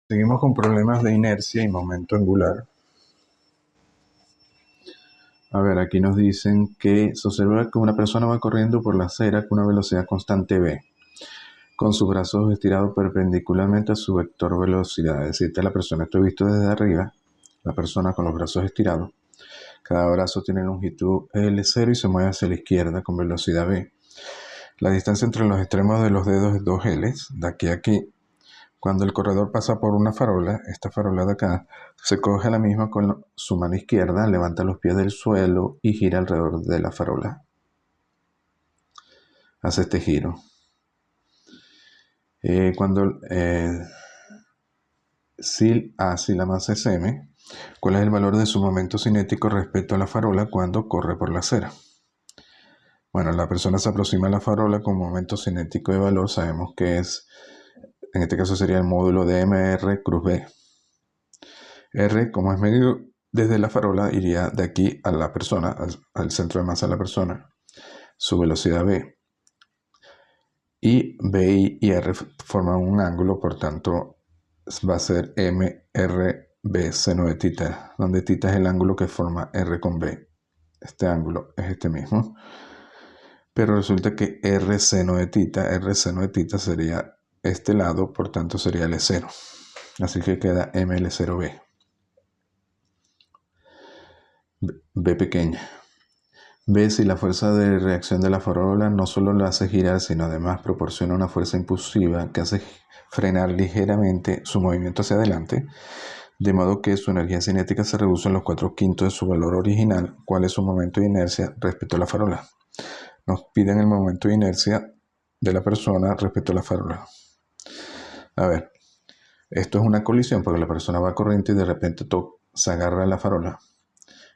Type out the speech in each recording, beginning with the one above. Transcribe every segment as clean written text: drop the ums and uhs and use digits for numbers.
Seguimos con problemas de inercia y momento angular. A ver, aquí nos dicen que se observa que una persona va corriendo por la acera con una velocidad constante v, con sus brazos estirados perpendicularmente a su vector velocidad. Es decir, la persona, esto visto desde arriba, la persona con los brazos estirados. Cada brazo tiene longitud L0 y se mueve hacia la izquierda con velocidad v. La distancia entre los extremos de los dedos es 2L, de aquí a aquí. Cuando el corredor pasa por una farola, esta farola de acá, se coge la misma con su mano izquierda, levanta los pies del suelo y gira alrededor de la farola. Hace este giro. Si la masa es m, ¿cuál es el valor de su momento cinético respecto a la farola cuando corre por la acera? Bueno, la persona se aproxima a la farola con momento cinético de valor, sabemos que es, en este caso sería el módulo de mr cruz b. R, como es medido desde la farola, iría de aquí a la persona, al centro de masa de la persona, su velocidad v. Y B y R forman un ángulo, por tanto va a ser MRB seno de tita, donde tita es el ángulo que forma R con B. Este ángulo es este mismo. Pero resulta que R seno de tita sería este lado, por tanto sería L0. Así que queda ML0B. B pequeña. B, si la fuerza de reacción de la farola no solo la hace girar, sino además proporciona una fuerza impulsiva que hace frenar ligeramente su movimiento hacia adelante, de modo que su energía cinética se reduce en los 4/5 de su valor original. ¿Cuál es su momento de inercia respecto a la farola? Nos piden el momento de inercia de la persona respecto a la farola. A ver, esto es una colisión porque la persona va corriente y de repente se agarra a la farola.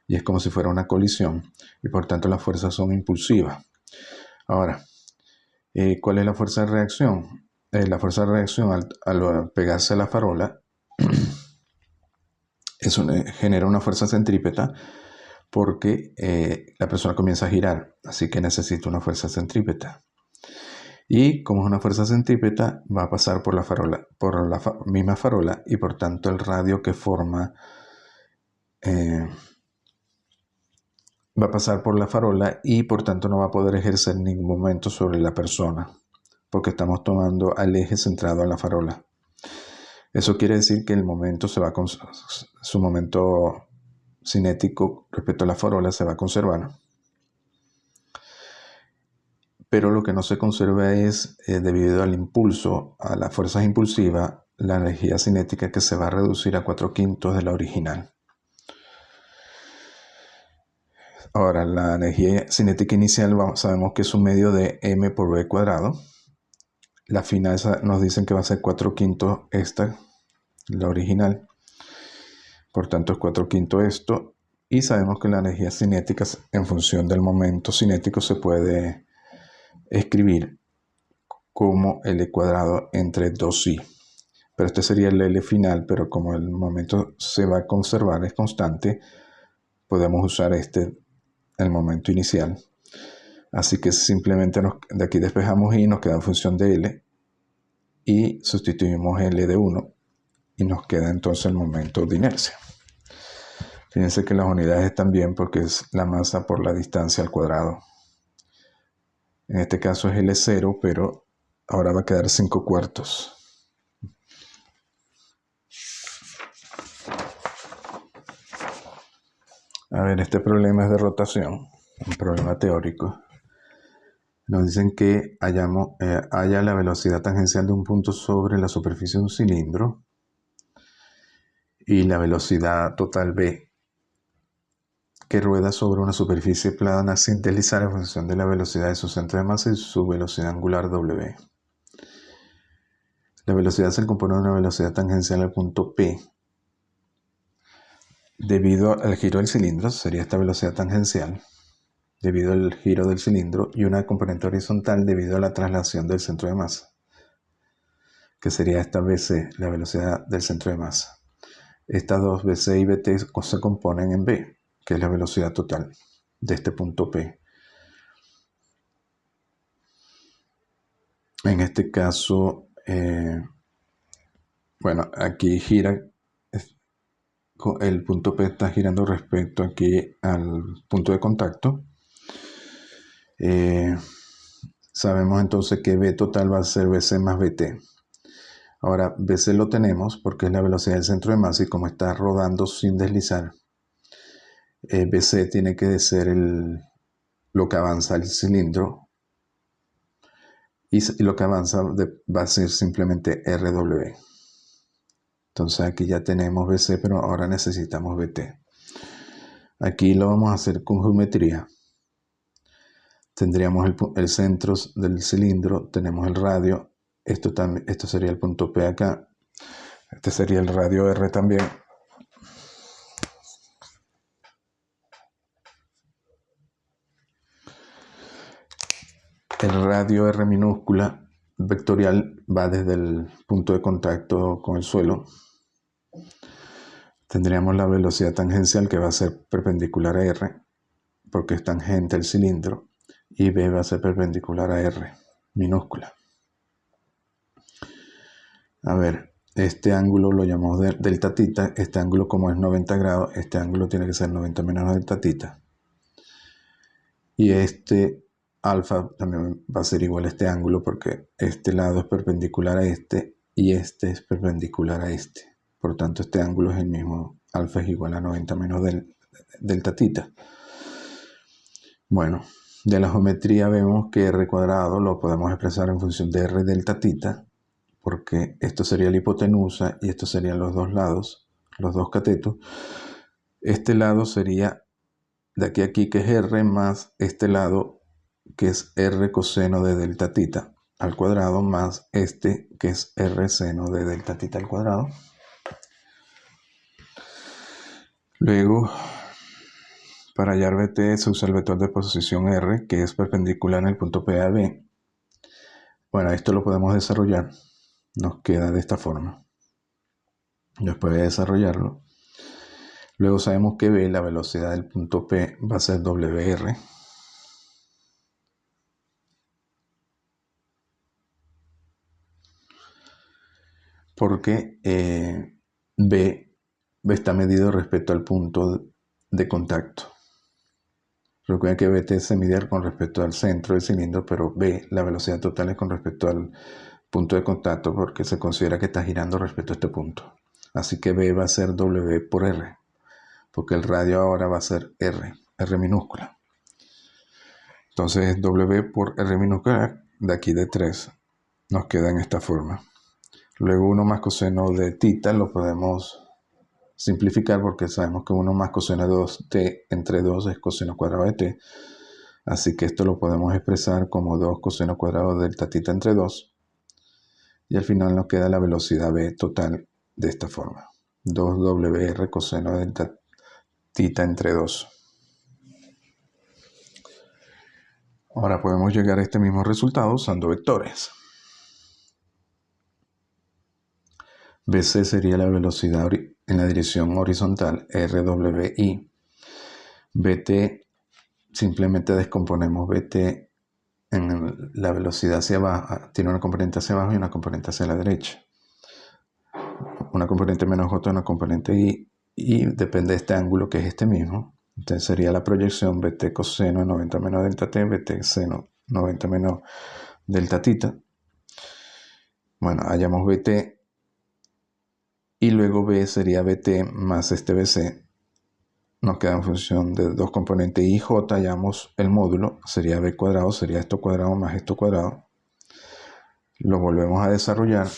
Y es como si fuera una colisión y por tanto las fuerzas son impulsivas. Ahora, ¿cuál es la fuerza de reacción? La fuerza de reacción al pegarse a la farola genera una fuerza centrípeta porque la persona comienza a girar, así que necesita una fuerza centrípeta. Y como es una fuerza centrípeta, va a pasar por la farola, por la misma farola y por tanto el radio que forma va a pasar por la farola y por tanto no va a poder ejercer ningún momento sobre la persona, porque estamos tomando al eje centrado en la farola. Eso quiere decir que el momento su momento cinético respecto a la farola se va a conservar. Pero lo que no se conserva es, debido al impulso, a las fuerzas impulsivas, la energía cinética que se va a reducir a 4/5 de la original. Ahora, la energía cinética inicial sabemos que es un medio de m por v cuadrado. La final nos dicen que va a ser 4/5 esta, la original. Por tanto, es 4/5 esto. Y sabemos que la energía cinética, en función del momento cinético, se puede escribir como L cuadrado entre 2i. Pero este sería el L final, pero como el momento se va a conservar, es constante, podemos usar el momento inicial. Así que simplemente de aquí despejamos i, nos queda en función de L y sustituimos L de 1 y nos queda entonces el momento de inercia. Fíjense que las unidades están bien porque es la masa por la distancia al cuadrado. En este caso es L0, pero ahora va a quedar 5/4. A ver, este problema es de rotación, un problema teórico. Nos dicen que haya la velocidad tangencial de un punto sobre la superficie de un cilindro y la velocidad total v, que rueda sobre una superficie plana sin deslizar en función de la velocidad de su centro de masa y su velocidad angular w. La velocidad se compone de una velocidad tangencial al punto P. Debido al giro del cilindro, sería esta velocidad tangencial, debido al giro del cilindro, y una componente horizontal debido a la traslación del centro de masa, que sería esta Vc, la velocidad del centro de masa. Estas dos Vc y Vt se componen en v, que es la velocidad total de este punto P. En este caso, Bueno, aquí gira, el punto P está girando respecto aquí al punto de contacto. Sabemos entonces que B total va a ser BC más BT. Ahora, BC lo tenemos porque es la velocidad del centro de masa y como está rodando sin deslizar, BC tiene que ser lo que avanza el cilindro y lo que avanza va a ser simplemente RW. Entonces aquí ya tenemos BC, pero ahora necesitamos BT. Aquí lo vamos a hacer con geometría. Tendríamos el centro del cilindro, tenemos el radio, esto sería el punto P acá, este sería el radio R también. El radio R minúscula vectorial va desde el punto de contacto con el suelo. Tendríamos la velocidad tangencial que va a ser perpendicular a R, porque es tangente al cilindro, y B va a ser perpendicular a R minúscula. A ver, este ángulo lo llamamos delta tita. Este ángulo, como es 90 grados, este ángulo tiene que ser 90 menos delta tita. Y este alfa también va a ser igual a este ángulo porque este lado es perpendicular a este y este es perpendicular a este. Por tanto, este ángulo es el mismo. Alfa es igual a 90 menos delta tita. Bueno, de la geometría vemos que R cuadrado lo podemos expresar en función de R delta tita, porque esto sería la hipotenusa y estos serían los dos lados, los dos catetos. Este lado sería de aquí a aquí, que es R, más este lado, que es R coseno de delta tita al cuadrado, más este, que es R seno de delta tita al cuadrado. Luego, para hallar BT se usa el vector de posición R, que es perpendicular en el punto P a B. Bueno, esto lo podemos desarrollar. Nos queda de esta forma. Después de desarrollarlo, luego sabemos que B, la velocidad del punto P, va a ser WR. Porque B está medido respecto al punto de contacto. Recuerden que BT se mide con respecto al centro del cilindro, pero B, la velocidad total, es con respecto al punto de contacto porque se considera que está girando respecto a este punto. Así que B va a ser W por R, porque el radio ahora va a ser R minúscula. Entonces W por R minúscula, de aquí de 3, nos queda en esta forma. Luego 1 más coseno de tita lo podemos simplificar porque sabemos que 1 más coseno de 2t entre 2 es coseno cuadrado de t. Así que esto lo podemos expresar como 2 coseno cuadrado de delta tita entre 2. Y al final nos queda la velocidad B total de esta forma. 2WR coseno de delta tita entre 2. Ahora podemos llegar a este mismo resultado usando vectores. BC sería la velocidad en la dirección horizontal, RWI. BT, simplemente descomponemos BT en la velocidad hacia abajo. Tiene una componente hacia abajo y una componente hacia la derecha. Una componente menos J, una componente I, y depende de este ángulo, que es este mismo. Entonces sería la proyección BT coseno de 90 menos delta T, BT seno 90 menos delta tita. Bueno, hallamos BT. Y luego B sería BT más este BC. Nos queda en función de dos componentes I y J. Hallamos el módulo. Sería B cuadrado. Sería esto cuadrado más esto cuadrado. Lo volvemos a desarrollar.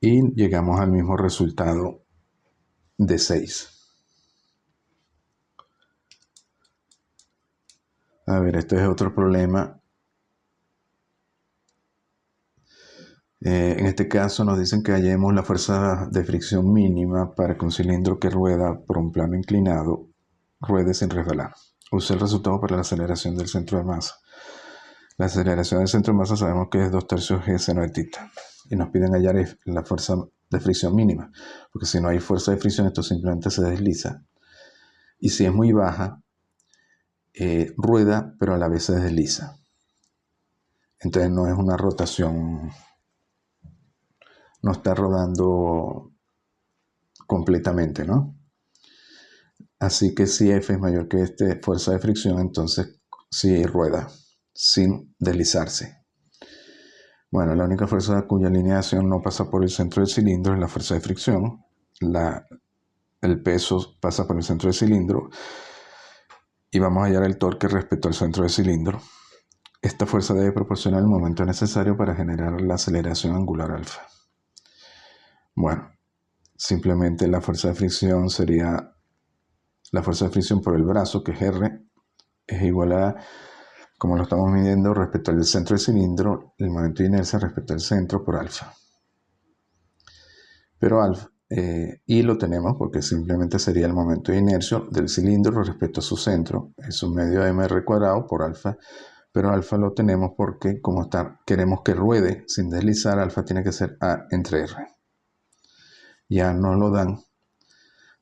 Y llegamos al mismo resultado de 6. A ver, este es otro problema. En este caso nos dicen que hallemos la fuerza de fricción mínima para que un cilindro que rueda por un plano inclinado ruede sin resbalar. Use el resultado para la aceleración del centro de masa. La aceleración del centro de masa sabemos que es 2/3 G seno de tita. Y nos piden hallar la fuerza de fricción mínima, porque si no hay fuerza de fricción, esto simplemente se desliza. Y si es muy baja, rueda, pero a la vez se desliza. Entonces no es una rotación, no está rodando completamente, ¿no? Así que si F es mayor que fuerza de fricción, entonces sí rueda sin deslizarse. Bueno, la única fuerza cuya línea de acción no pasa por el centro del cilindro es la fuerza de fricción. El peso pasa por el centro del cilindro y vamos a hallar el torque respecto al centro del cilindro. Esta fuerza debe proporcionar el momento necesario para generar la aceleración angular alfa. Bueno, simplemente la fuerza de fricción sería la fuerza de fricción por el brazo, que es R, es igual a, como lo estamos midiendo respecto al centro del cilindro, el momento de inercia respecto al centro por alfa. Pero alfa, y lo tenemos porque simplemente sería el momento de inercia del cilindro respecto a su centro. Es un medio mr cuadrado por alfa, pero alfa lo tenemos porque como queremos que ruede sin deslizar, alfa tiene que ser A entre R. Ya no lo dan,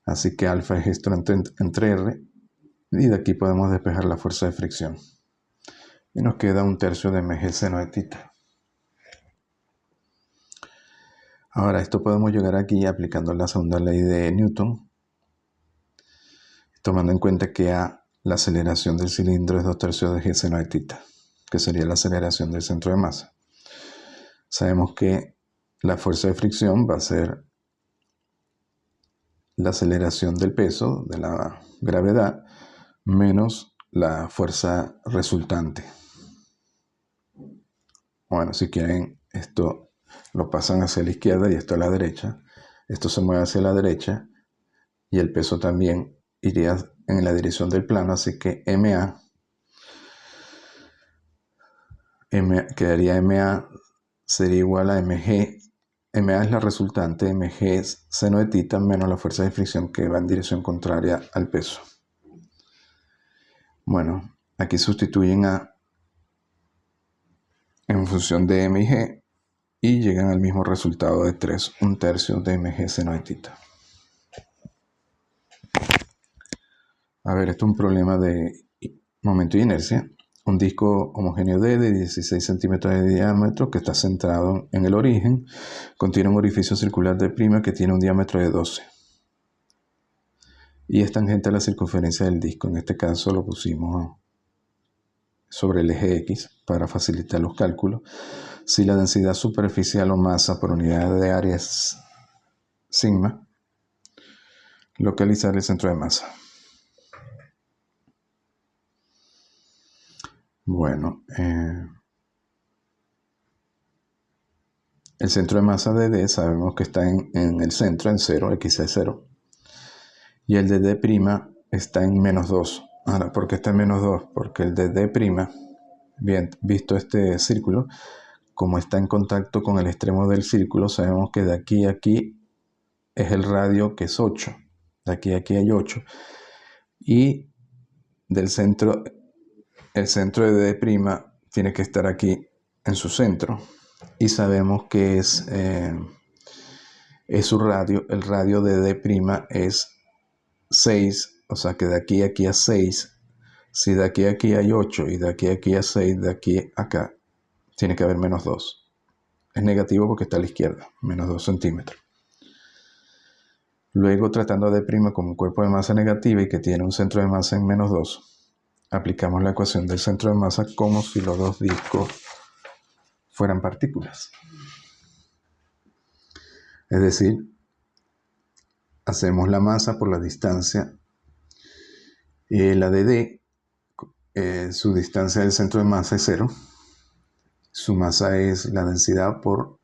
así que alfa es esto entre R, y de aquí podemos despejar la fuerza de fricción. Y nos queda 1/3 de mg seno de tita. Ahora, esto podemos llegar aquí aplicando la segunda ley de Newton, tomando en cuenta que A, la aceleración del cilindro es 2/3 de g seno de tita, que sería la aceleración del centro de masa. Sabemos que la fuerza de fricción va a ser la aceleración del peso, de la gravedad, menos la fuerza resultante. Bueno, si quieren, esto lo pasan hacia la izquierda y esto a la derecha. Esto se mueve hacia la derecha y el peso también iría en la dirección del plano, así que quedaría MA sería igual a MG. MA es la resultante, MG es seno de tita menos la fuerza de fricción que va en dirección contraria al peso. Bueno, aquí sustituyen A en función de M y G y llegan al mismo resultado de 3, 1/3 de mg seno de tita. A ver, esto es un problema de momento de inercia. Un disco homogéneo D de 16 centímetros de diámetro que está centrado en el origen contiene un orificio circular de prima que tiene un diámetro de 12 y es tangente a la circunferencia del disco. En este caso lo pusimos sobre el eje X para facilitar los cálculos. Si la densidad superficial o masa por unidad de área es sigma, localizar el centro de masa. Bueno, el centro de masa de D sabemos que está en el centro, en 0, X es 0. Y el de D' está en -2. Ahora, ¿por qué está en -2? Porque el de D', bien, visto este círculo, como está en contacto con el extremo del círculo, sabemos que de aquí a aquí es el radio, que es 8. De aquí a aquí hay 8. Y del centro, el centro de D' tiene que estar aquí en su centro. Y sabemos que es su radio. El radio de D' es 6, o sea que de aquí a aquí a 6, si de aquí a aquí hay 8 y de aquí a aquí a 6, de aquí a acá tiene que haber -2. Es negativo porque está a la izquierda, -2 centímetros. Luego, tratando a D' como un cuerpo de masa negativa y que tiene un centro de masa en -2, aplicamos la ecuación del centro de masa como si los dos discos fueran partículas. Es decir, hacemos la masa por la distancia. La de D, su distancia del centro de masa es 0. Su masa es la densidad por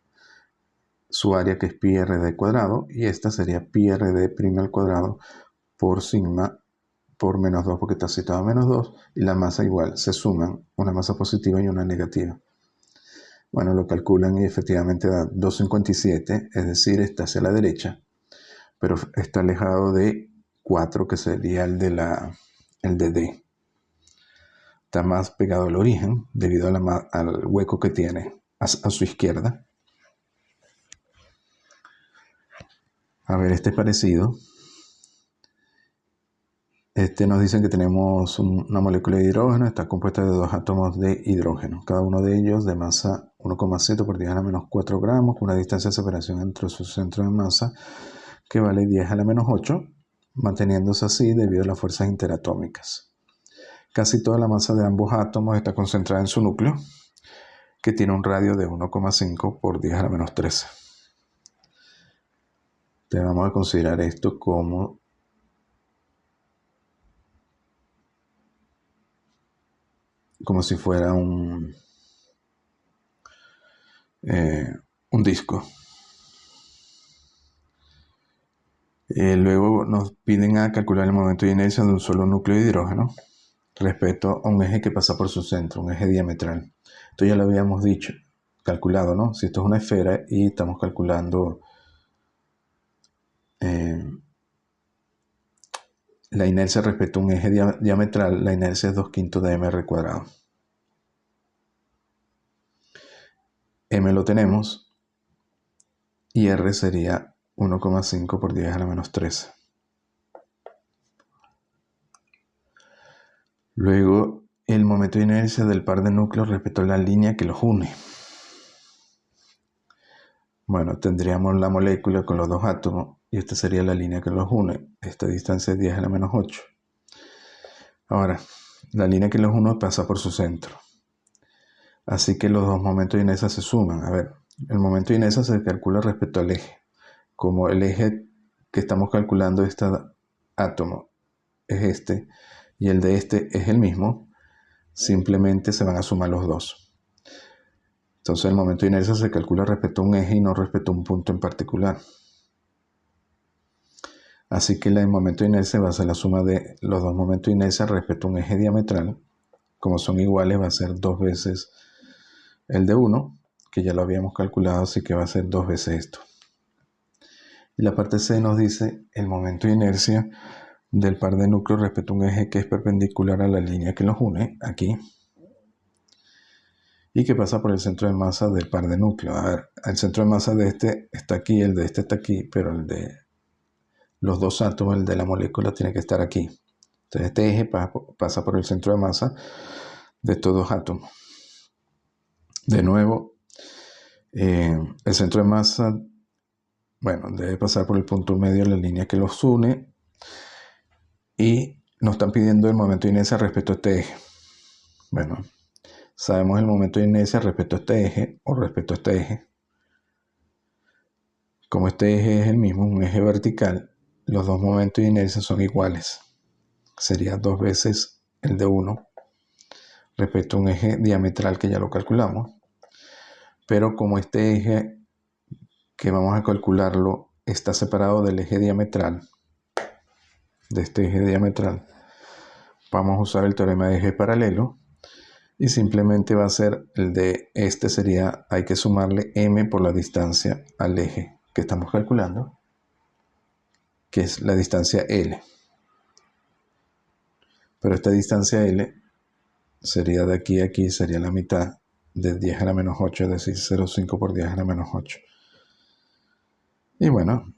su área, que es pi r d cuadrado, y esta sería pi r d' al cuadrado por sigma por -2, porque está citado a -2, y la masa igual, se suman una masa positiva y una negativa. Bueno, lo calculan y efectivamente da 2,57, es decir, está hacia la derecha, pero está alejado de 4, que sería el de D. Está más pegado al origen debido al hueco que tiene a su izquierda. A ver, este parecido. Nos dicen que tenemos una molécula de hidrógeno, está compuesta de 2 átomos de hidrógeno, cada uno de ellos de masa 1,7 por 10 a la menos 4 gramos, con una distancia de separación entre su centro de masa que vale 10 a la menos 8, manteniéndose así debido a las fuerzas interatómicas. Casi toda la masa de ambos átomos está concentrada en su núcleo, que tiene un radio de 1,5 por 10 a la menos 13. Entonces vamos a considerar esto como si fuera un disco. Luego nos piden a calcular el momento de inercia de un solo núcleo de hidrógeno respecto a un eje que pasa por su centro, un eje diametral. Esto ya lo habíamos dicho, calculado, ¿no? Si esto es una esfera y estamos calculando la inercia respecto a un eje diametral, la inercia es 2/5 de mr cuadrado. M lo tenemos y R sería 1,5 por 10 a la menos 13. Luego, el momento de inercia del par de núcleos respecto a la línea que los une. Bueno, tendríamos la molécula con los 2 átomos y esta sería la línea que los une. Esta distancia es 10 a la menos 8. Ahora, la línea que los une pasa por su centro. Así que los dos momentos de inercia se suman. A ver, el momento de inercia se calcula respecto al eje. Como el eje que estamos calculando este átomo es este y el de este es el mismo, simplemente se van a sumar los dos. Entonces el momento de inercia se calcula respecto a un eje y no respecto a un punto en particular. Así que el momento de inercia va a ser la suma de los dos momentos de inercia respecto a un eje diametral. Como son iguales, va a ser 2 veces el de 1, que ya lo habíamos calculado, así que va a ser 2 veces esto. Y la parte C nos dice el momento de inercia del par de núcleos respecto a un eje que es perpendicular a la línea que los une, aquí, y que pasa por el centro de masa del par de núcleos. A ver, el centro de masa de este está aquí, el de este está aquí, pero el de los dos átomos, el de la molécula, tiene que estar aquí. Entonces este eje pasa por el centro de masa de estos dos átomos. De nuevo, el centro de masa, bueno, debe pasar por el punto medio de la línea que los une y nos están pidiendo el momento de inercia respecto a este eje. Bueno, sabemos el momento de inercia respecto a este eje o respecto a este eje. Como este eje es el mismo, un eje vertical, los dos momentos de inercia son iguales. Sería 2 veces el de 1 respecto a un eje diametral que ya lo calculamos. Pero como este eje que vamos a calcularlo está separado del eje diametral, de este eje diametral, vamos a usar el teorema de eje paralelo y simplemente va a ser el de este sería, hay que sumarle m por la distancia al eje que estamos calculando, que es la distancia L. Pero esta distancia L sería de aquí a aquí, sería la mitad de 10 a la menos 8, es decir, 0,5 por 10 a la menos 8. Y bueno,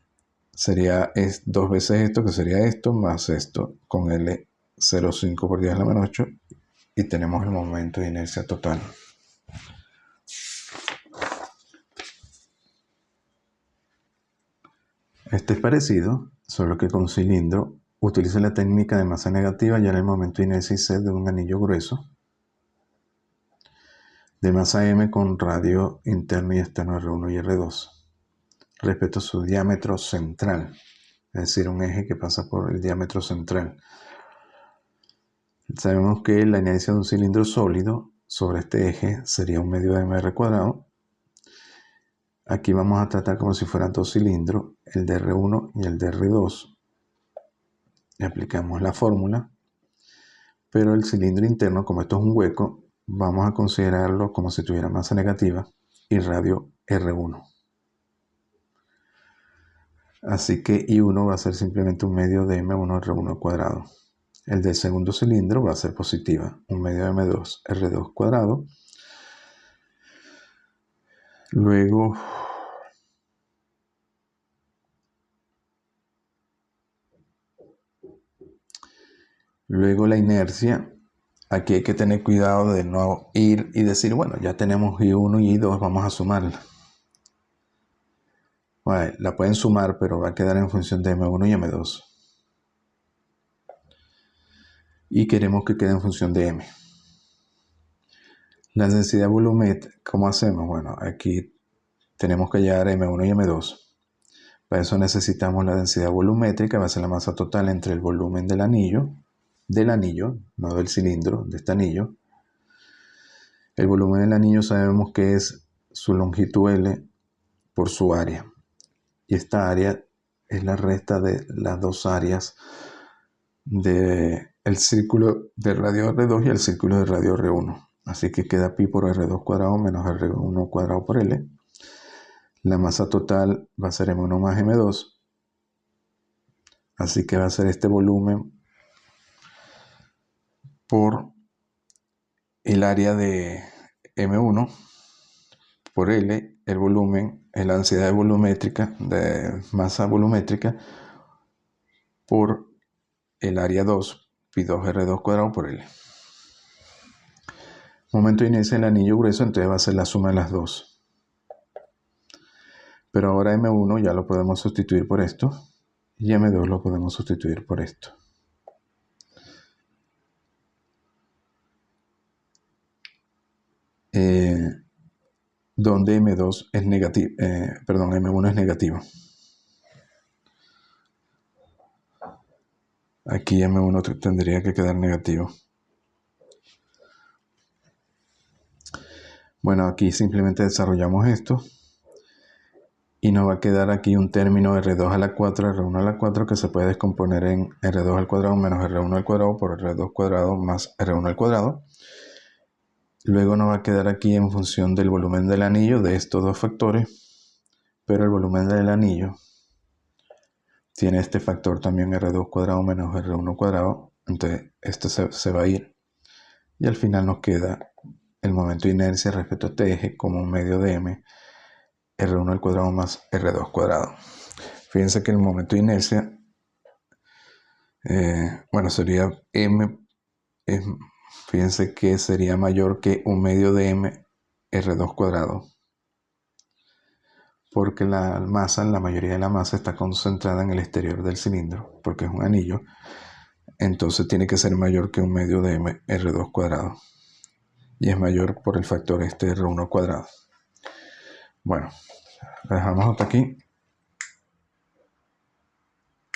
sería 2 veces esto, que sería esto, más esto, con L 0,5 por 10 a la menos 8, y tenemos el momento de inercia total. Este es parecido, solo que con cilindro. Utiliza la técnica de masa negativa ya en el momento de inercia IC de un anillo grueso de masa m con radio interno y externo R1 y R2 respecto a su diámetro central, es decir, un eje que pasa por el diámetro central. Sabemos que la inercia de un cilindro sólido sobre este eje sería 1/2 de mr cuadrado. Aquí vamos a tratar como si fueran dos cilindros, el de R1 y el de R2. Le aplicamos la fórmula, pero el cilindro interno, como esto es un hueco, vamos a considerarlo como si tuviera masa negativa y radio R1. Así que I1 va a ser simplemente 1/2 de M1 R1 cuadrado. El del segundo cilindro va a ser positiva, 1/2 de M2 R2 cuadrado. Luego, Luego la inercia. Aquí hay que tener cuidado de no ir y decir, bueno, ya tenemos I1 y I2, vamos a sumarla. Bueno, la pueden sumar, pero va a quedar en función de M1 y M2. Y queremos que quede en función de M. La densidad volumétrica, ¿cómo hacemos? Bueno, aquí tenemos que hallar M1 y M2. Para eso necesitamos la densidad volumétrica, va a ser la masa total entre el volumen del anillo, no del cilindro, de este anillo. El volumen del anillo sabemos que es su longitud L por su área. Y esta área es la resta de las dos áreas del círculo de radio R2 y el círculo de radio R1. Así que queda pi por R2 cuadrado menos R1 cuadrado por L. La masa total va a ser M1 más M2. Así que va a ser este volumen por el área de M1 por L. El volumen es la densidad volumétrica, de masa volumétrica, por el área 2, pi2R2 cuadrado por L. Momento de inercia del anillo grueso, entonces va a ser la suma de las dos. Pero ahora M1 ya lo podemos sustituir por esto, y M2 lo podemos sustituir por esto. Donde M2 es negativo, M1 es negativo. Aquí M1 tendría que quedar negativo. Bueno, aquí simplemente desarrollamos esto. Y nos va a quedar aquí un término R2 a la 4, R1 a la 4, que se puede descomponer en R2 al cuadrado menos R1 al cuadrado por R2 cuadrado más R1 al cuadrado. Luego nos va a quedar aquí en función del volumen del anillo de estos dos factores, pero el volumen del anillo tiene este factor también R2 cuadrado menos R1 cuadrado, entonces esto se va a ir y al final nos queda el momento de inercia respecto a este eje como un medio de M, R1 al cuadrado más R2 cuadrado. Fíjense que el momento de inercia, sería M, fíjense que sería mayor que un medio de M R2 cuadrado, porque la mayoría de la masa está concentrada en el exterior del cilindro, porque es un anillo, entonces tiene que ser mayor que un medio de M R2 cuadrado, y es mayor por el factor este R1 cuadrado. Bueno, lo dejamos hasta aquí.